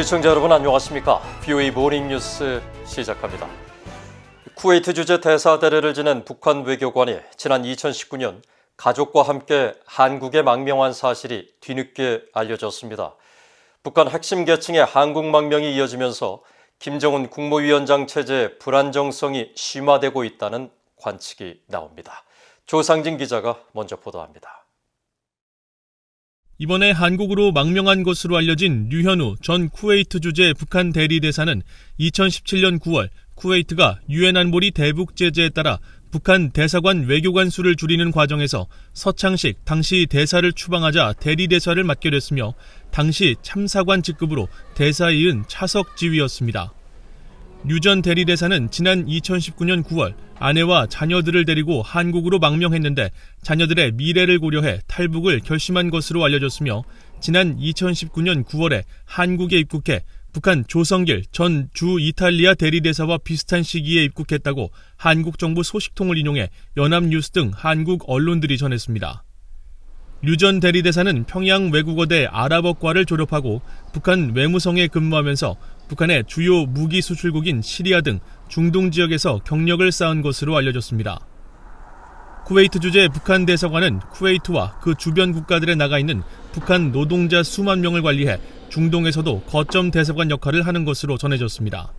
시청자 여러분 안녕하십니까? VOA 모닝뉴스 시작합니다. 쿠웨이트 주재 대사 대례를 지낸 북한 외교관이 지난 2019년 가족과 함께 한국에 망명한 사실이 뒤늦게 알려졌습니다. 북한 핵심 계층의 한국 망명이 이어지면서 김정은 국무위원장 체제의 불안정성이 심화되고 있다는 관측이 나옵니다. 조상진 기자가 먼저 보도합니다. 이번에 한국으로 망명한 것으로 알려진 류현우 전 쿠웨이트 주재 북한 대리대사는 2017년 9월 쿠웨이트가 유엔 안보리 대북 제재에 따라 북한 대사관 외교관 수를 줄이는 과정에서 서창식 당시 대사를 추방하자 대리대사를 맡게 됐으며 당시 참사관 직급으로 대사에 이은 차석 지휘였습니다. 류 전 대리대사는 지난 2019년 9월 아내와 자녀들을 데리고 한국으로 망명했는데 자녀들의 미래를 고려해 탈북을 결심한 것으로 알려졌으며 지난 2019년 9월에 한국에 입국해 북한 조성길 전 주 이탈리아 대리대사와 비슷한 시기에 입국했다고 한국 정부 소식통을 인용해 연합뉴스 등 한국 언론들이 전했습니다. 류 전 대리대사는 평양 외국어대 아랍어과를 졸업하고 북한 외무성에 근무하면서 북한의 주요 무기 수출국인 시리아 등 중동 지역에서 경력을 쌓은 것으로 알려졌습니다. 쿠웨이트 주재 북한 대사관은 쿠웨이트와 그 주변 국가들에 나가 있는 북한 노동자 수만 명을 관리해 중동에서도 거점 대사관 역할을 하는 것으로 전해졌습니다.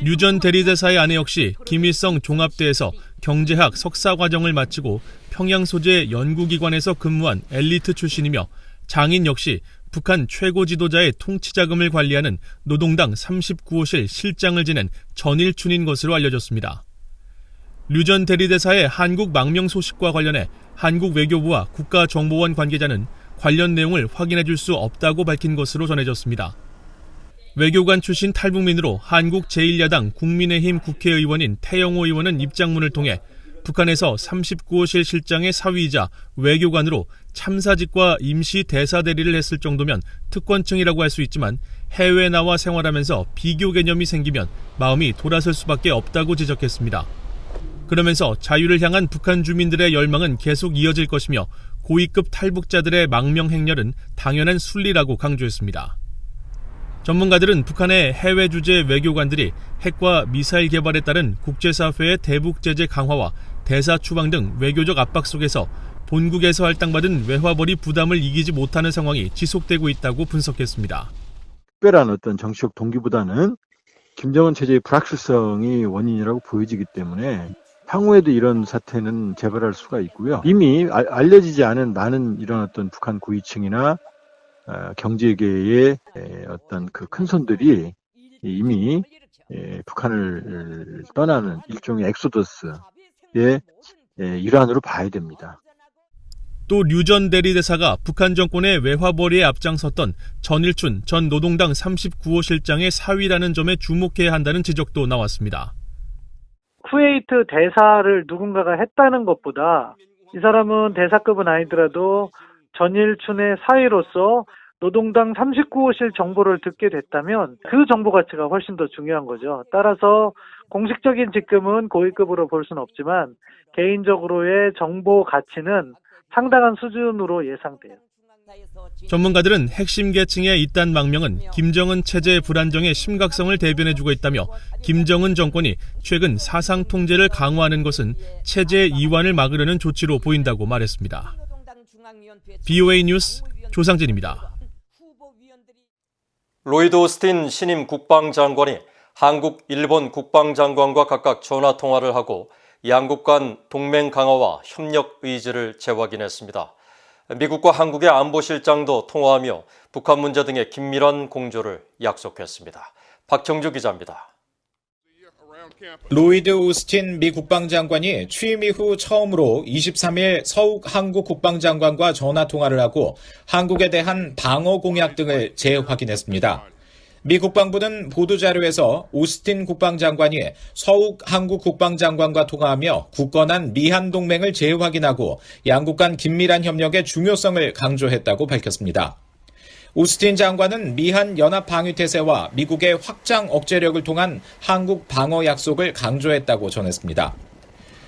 류 전 대리대사의 아내 역시 김일성 종합대에서 경제학 석사 과정을 마치고 평양 소재 연구기관에서 근무한 엘리트 출신이며 장인 역시 북한 최고 지도자의 통치자금을 관리하는 노동당 39호실 실장을 지낸 전일춘인 것으로 알려졌습니다. 류 전 대리대사의 한국 망명 소식과 관련해 한국 외교부와 국가정보원 관계자는 관련 내용을 확인해 줄 수 없다고 밝힌 것으로 전해졌습니다. 외교관 출신 탈북민으로 한국 제1야당 국민의힘 국회의원인 태영호 의원은 입장문을 통해 북한에서 39호실 실장의 사위이자 외교관으로 참사직과 임시 대사대리를 했을 정도면 특권층이라고 할 수 있지만 해외에 나와 생활하면서 비교 개념이 생기면 마음이 돌아설 수밖에 없다고 지적했습니다. 그러면서 자유를 향한 북한 주민들의 열망은 계속 이어질 것이며 고위급 탈북자들의 망명 행렬은 당연한 순리라고 강조했습니다. 전문가들은 북한의 해외 주재 외교관들이 핵과 미사일 개발에 따른 국제사회의 대북 제재 강화와 대사 추방 등 외교적 압박 속에서 본국에서 할당받은 외화벌이 부담을 이기지 못하는 상황이 지속되고 있다고 분석했습니다. 특별한 어떤 정치적 동기보다는 김정은 체제의 불확실성이 원인이라고 보여지기 때문에 향후에도 이런 사태는 재발할 수가 있고요. 이미 알려지지 않은 많은 이런 어떤 북한 고위층이나 경제계의 어떤 그 큰손들이 이미 북한을 떠나는 일종의 엑소더스의 일환으로 봐야 됩니다. 또 류 전 대리대사가 북한 정권의 외화벌이에 앞장섰던 전일춘 전 노동당 39호 실장의 사위라는 점에 주목해야 한다는 지적도 나왔습니다. 쿠웨이트 대사를 누군가가 했다는 것보다 이 사람은 대사급은 아니더라도 전일춘의 사위로서 노동당 39호실 정보를 듣게 됐다면 그 정보 가치가 훨씬 더 중요한 거죠. 따라서 공식적인 직급은 고위급으로 볼 수는 없지만 개인적으로의 정보 가치는 상당한 수준으로 예상돼요. 전문가들은 핵심 계층의 잇단 망명은 김정은 체제의 불안정의 심각성을 대변해주고 있다며 김정은 정권이 최근 사상 통제를 강화하는 것은 체제 이완을 막으려는 조치로 보인다고 말했습니다. VOA 뉴스 조상진입니다. 로이드 오스틴 신임 국방장관이 한국, 일본 국방장관과 각각 전화통화를 하고 양국 간 동맹 강화와 협력 의지를 재확인했습니다. 미국과 한국의 안보실장도 통화하며 북한 문제 등의 긴밀한 공조를 약속했습니다. 박정주 기자입니다. 로이드 오스틴 미 국방장관이 취임 이후 처음으로 23일 서욱 한국 국방장관과 전화통화를 하고 한국에 대한 방어 공약 등을 재확인했습니다. 미 국방부는 보도자료에서 오스틴 국방장관이 서욱 한국 국방장관과 통화하며 굳건한 미한 동맹을 재확인하고 양국 간 긴밀한 협력의 중요성을 강조했다고 밝혔습니다. 오스틴 장관은 미한 연합 방위태세와 미국의 확장 억제력을 통한 한국 방어 약속을 강조했다고 전했습니다.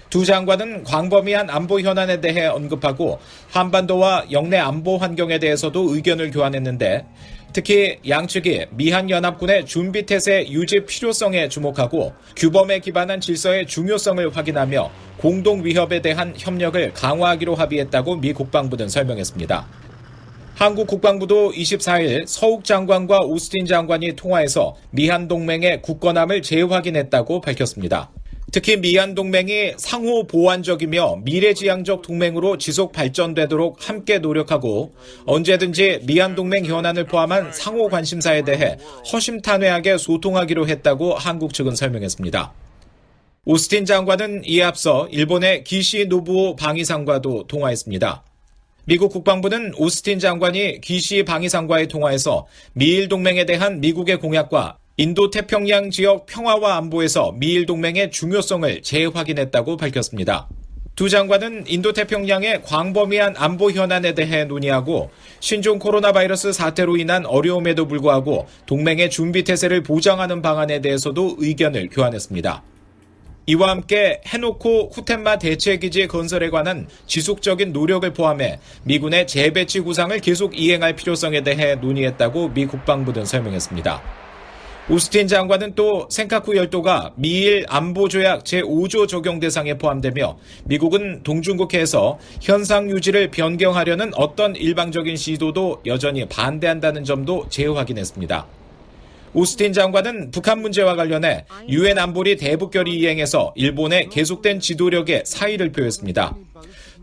두 장관은 광범위한 안보 현안에 대해 언급하고 한반도와 영내 안보 환경에 대해서도 의견을 교환했는데 특히 양측이 미한연합군의 준비태세 유지 필요성에 주목하고 규범에 기반한 질서의 중요성을 확인하며 공동 위협에 대한 협력을 강화하기로 합의했다고 미 국방부는 설명했습니다. 한국 국방부도 24일 서욱 장관과 오스틴 장관이 통화해서 미한 동맹의 굳건함을 재확인했다고 밝혔습니다. 특히 미한 동맹이 상호 보완적이며 미래지향적 동맹으로 지속 발전되도록 함께 노력하고 언제든지 미한 동맹 현안을 포함한 상호 관심사에 대해 허심탄회하게 소통하기로 했다고 한국 측은 설명했습니다. 오스틴 장관은 이에 앞서 일본의 기시 노부오 방위상과도 통화했습니다. 미국 국방부는 오스틴 장관이 기시 방위상과의 통화에서 미일 동맹에 대한 미국의 공약과 인도태평양 지역 평화와 안보에서 미일 동맹의 중요성을 재확인했다고 밝혔습니다. 두 장관은 인도태평양의 광범위한 안보 현안에 대해 논의하고 신종 코로나 바이러스 사태로 인한 어려움에도 불구하고 동맹의 준비태세를 보장하는 방안에 대해서도 의견을 교환했습니다. 이와 함께 해노코 후텐마 대체기지 건설에 관한 지속적인 노력을 포함해 미군의 재배치 구상을 계속 이행할 필요성에 대해 논의했다고 미 국방부는 설명했습니다. 오스틴 장관은 또 센카쿠 열도가 미일 안보조약 제5조 적용 대상에 포함되며 미국은 동중국해에서 현상 유지를 변경하려는 어떤 일방적인 시도도 여전히 반대한다는 점도 재확인했습니다. 오스틴 장관은 북한 문제와 관련해 유엔 안보리 대북결의 이행에서 일본의 계속된 지도력에 사의를 표했습니다.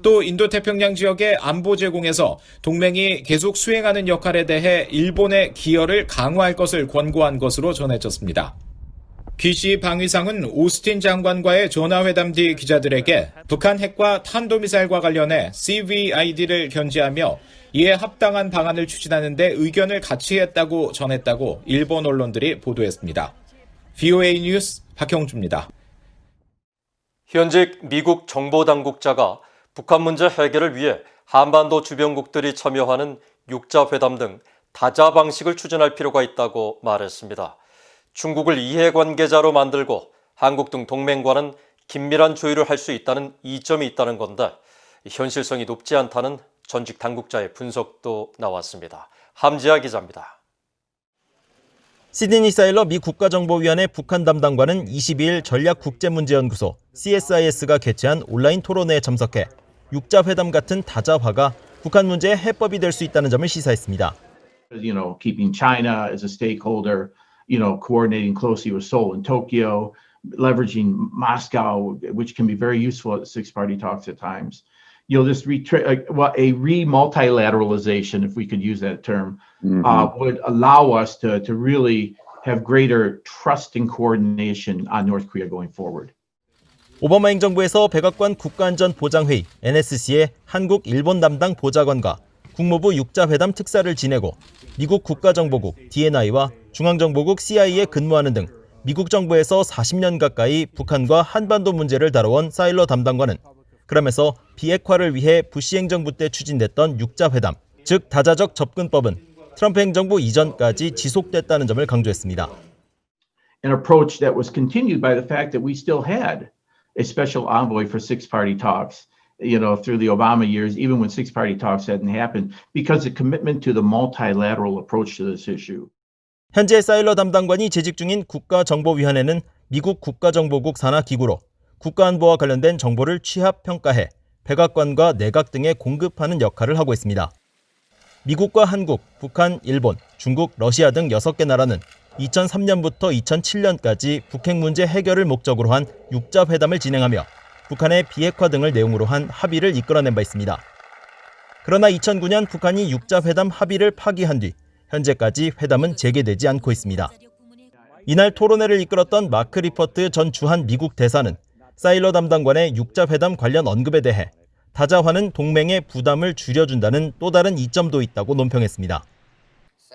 또 인도태평양 지역의 안보 제공에서 동맹이 계속 수행하는 역할에 대해 일본의 기여를 강화할 것을 권고한 것으로 전해졌습니다. 기시 방위상은 오스틴 장관과의 전화회담 뒤 기자들에게 북한 핵과 탄도미사일과 관련해 CVID를 견지하며 이에 합당한 방안을 추진하는 데 의견을 같이 했다고 전했다고 일본 언론들이 보도했습니다. VOA 뉴스 박형주입니다. 현직 미국 정보당국자가 북한 문제 해결을 위해 한반도 주변국들이 참여하는 육자회담 등 다자 방식을 추진할 필요가 있다고 말했습니다. 중국을 이해관계자로 만들고 한국 등 동맹과는 긴밀한 조율을 할 수 있다는 이점이 있다는 건데 현실성이 높지 않다는 전직 당국자의 분석도 나왔습니다. 함지아 기자입니다. 시드니 사일러 미 국가정보위원회 북한 담당관은 22일 전략국제문제연구소 CSIS가 개최한 온라인 토론회에 참석해 육자회담 같은 다자화가 북한 문제의 해법이 될 수 있다는 점을 시사했습니다. Keeping China as a stakeholder, coordinating closely with Seoul and Tokyo, leveraging Moscow, which can be very useful at six-party talks at times. This a re-multilateralization, if we could use that term, would allow us to really have greater trust and coordination on North Korea going forward. 오바마 행정부에서 백악관 국가안전보장회의 NSC의 한국, 일본 담당 보좌관과 국무부 육자회담 특사를 지내고 미국 국가정보국 DNI와 중앙정보국 CIA에 근무하는 등 미국 정부에서 40년 가까이 북한과 한반도 문제를 다뤄온 사일러 담당관은 그러면서 비핵화를 위해 부시 행정부 때 추진됐던 육자회담, 즉 다자적 접근법은 트럼프 행정부 이전까지 지속됐다는 점을 강조했습니다. An approach that was continued by the fact that we still had a special envoy for six-party talks, through the Obama years, even when six-party talks hadn't happened, because the commitment to the multilateral approach to this issue. 현재 사일러 담당관이 재직 중인 국가정보위원회는 미국 국가정보국 산하 기구로 국가안보와 관련된 정보를 취합, 평가해 백악관과 내각 등에 공급하는 역할을 하고 있습니다. 미국과 한국, 북한, 일본, 중국, 러시아 등 6개 나라는 2003년부터 2007년까지 북핵 문제 해결을 목적으로 한 육자회담을 진행하며 북한의 비핵화 등을 내용으로 한 합의를 이끌어낸 바 있습니다. 그러나 2009년 북한이 육자회담 합의를 파기한 뒤 현재까지 회담은 재개되지 않고 있습니다. 이날 토론회를 이끌었던 마크 리퍼트 전 주한 미국 대사는 사일러 담당관의 육자회담 관련 언급에 대해 다자화는 동맹의 부담을 줄여준다는 또 다른 이점도 있다고 논평했습니다.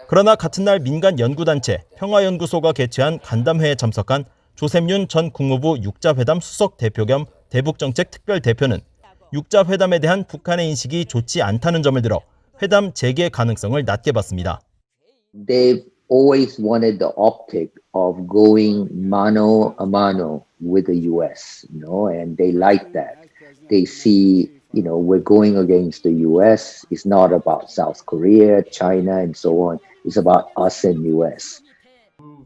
그러나 같은 날 민간 연구단체 평화연구소가 개최한 간담회에 참석한 조셉윤 전 국무부 육자회담 수석 대표 겸 대북정책 특별 대표는 육자회담에 대한 북한의 인식이 좋지 않다는 점을 들어 회담 재개 가능성을 낮게 봤습니다. They've always wanted the optic of going mano a mano with the US, and they like that. They see, we're going against the US. It's not about South Korea, China, and so on. It's about us and US.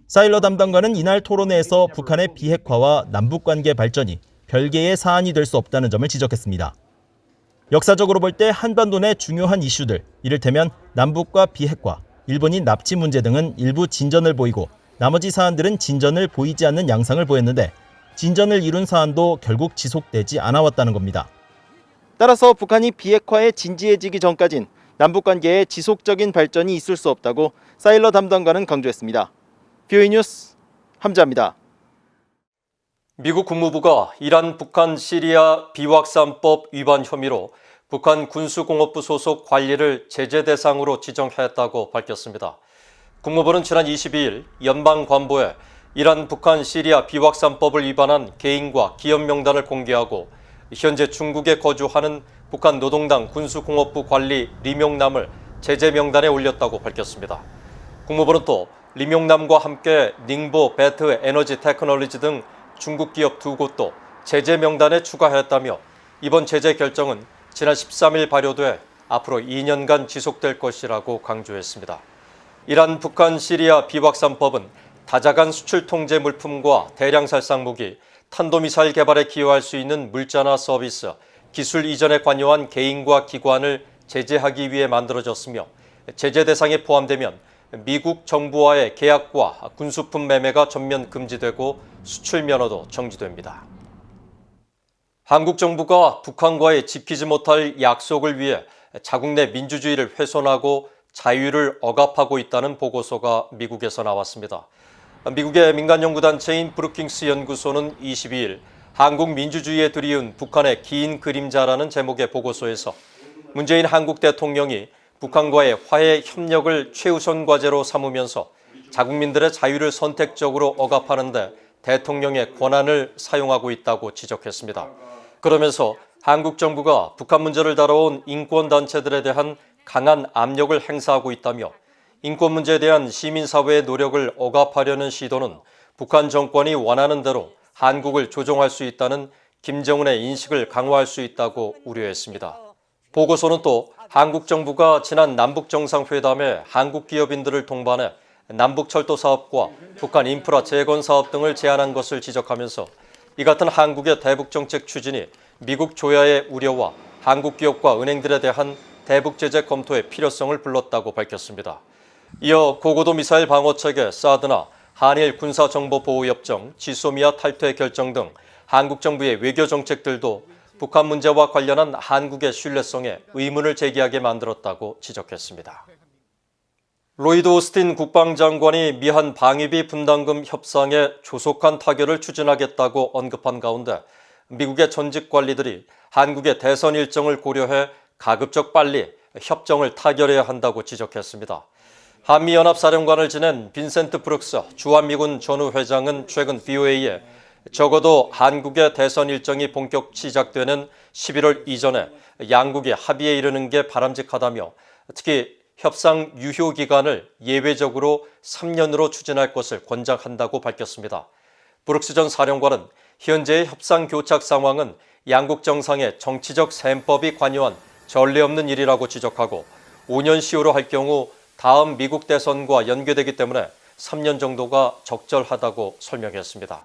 사일러 담당관은 이날 토론회에서 북한의 비핵화와 남북관계 발전이 별개의 사안이 될 수 없다는 점을 지적했습니다. 역사적으로 볼 때 한반도 내 중요한 이슈들, 이를테면 남북과 비핵화, 일본인 납치 문제 등은 일부 진전을 보이고 나머지 사안들은 진전을 보이지 않는 양상을 보였는데 진전을 이룬 사안도 결국 지속되지 않아왔다는 겁니다. 따라서 북한이 비핵화에 진지해지기 전까진 남북관계에 지속적인 발전이 있을 수 없다고 사일러 담당관은 강조했습니다. BOE 뉴스 함자입니다. 미국 국무부가 이란, 북한, 시리아 비확산법 위반 혐의로 북한 군수공업부 소속 관리를 제재 대상으로 지정했다고 밝혔습니다. 국무부는 지난 22일 연방관보에 이란, 북한, 시리아 비확산법을 위반한 개인과 기업 명단을 공개하고 현재 중국에 거주하는 북한 노동당 군수공업부 관리 리명남을 제재 명단에 올렸다고 밝혔습니다. 국무부는 또 리명남과 함께 닝보 배트 에너지 테크놀로지 등 중국 기업 2곳도 제재 명단에 추가했다며 이번 제재 결정은 지난 13일 발효돼 앞으로 2년간 지속될 것이라고 강조했습니다. 이란, 북한, 시리아 비확산법은 다자간 수출 통제 물품과 대량 살상 무기, 탄도미사일 개발에 기여할 수 있는 물자나 서비스, 기술 이전에 관여한 개인과 기관을 제재하기 위해 만들어졌으며 제재 대상에 포함되면 미국 정부와의 계약과 군수품 매매가 전면 금지되고 수출 면허도 정지됩니다. 한국 정부가 북한과의 지키지 못할 약속을 위해 자국 내 민주주의를 훼손하고 자유를 억압하고 있다는 보고서가 미국에서 나왔습니다. 미국의 민간연구단체인 브루킹스 연구소는 22일 한국 민주주의에 드리운 북한의 긴 그림자라는 제목의 보고서에서 문재인 한국 대통령이 북한과의 화해 협력을 최우선 과제로 삼으면서 자국민들의 자유를 선택적으로 억압하는 데 대통령의 권한을 사용하고 있다고 지적했습니다. 그러면서 한국 정부가 북한 문제를 다뤄온 인권단체들에 대한 강한 압력을 행사하고 있다며 인권 문제에 대한 시민사회의 노력을 억압하려는 시도는 북한 정권이 원하는 대로 한국을 조종할 수 있다는 김정은의 인식을 강화할 수 있다고 우려했습니다. 보고서는 또 한국 정부가 지난 남북정상회담에 한국 기업인들을 동반해 남북철도 사업과 북한 인프라 재건 사업 등을 제안한 것을 지적하면서 이 같은 한국의 대북정책 추진이 미국 조야의 우려와 한국 기업과 은행들에 대한 대북 제재 검토의 필요성을 불렀다고 밝혔습니다. 이어 고고도 미사일 방어체계 사드나 한일 군사정보보호협정, 지소미아 탈퇴 결정 등 한국 정부의 외교 정책들도 북한 문제와 관련한 한국의 신뢰성에 의문을 제기하게 만들었다고 지적했습니다. 로이드 오스틴 국방장관이 미한 방위비 분담금 협상에 조속한 타결을 추진하겠다고 언급한 가운데 미국의 전직 관리들이 한국의 대선 일정을 고려해 가급적 빨리 협정을 타결해야 한다고 지적했습니다. 한미연합사령관을 지낸 빈센트 브룩스 주한미군 전후회장은 최근 BOA에 적어도 한국의 대선 일정이 본격 시작되는 11월 이전에 양국이 합의에 이르는 게 바람직하다며 특히 협상 유효 기간을 예외적으로 3년으로 추진할 것을 권장한다고 밝혔습니다. 브룩스 전 사령관은 현재의 협상 교착 상황은 양국 정상의 정치적 셈법이 관여한 전례 없는 일이라고 지적하고 5년 시효로 할 경우 다음 미국 대선과 연계되기 때문에 3년 정도가 적절하다고 설명했습니다.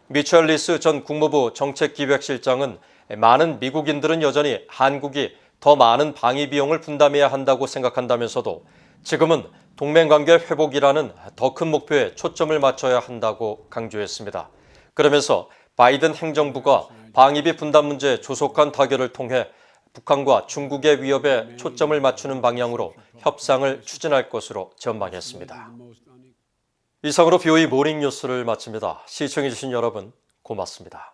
미첼 리스 전 국무부 정책기획실장은 많은 미국인들은 여전히 한국이 더 많은 방위 비용을 분담해야 한다고 생각한다면서도 지금은 동맹관계 회복이라는 더 큰 목표에 초점을 맞춰야 한다고 강조했습니다. 그러면서 바이든 행정부가 방위비 분담 문제 조속한 타결을 통해 북한과 중국의 위협에 초점을 맞추는 방향으로 협상을 추진할 것으로 전망했습니다. 이상으로 BOE 모닝뉴스를 마칩니다. 시청해주신 여러분 고맙습니다.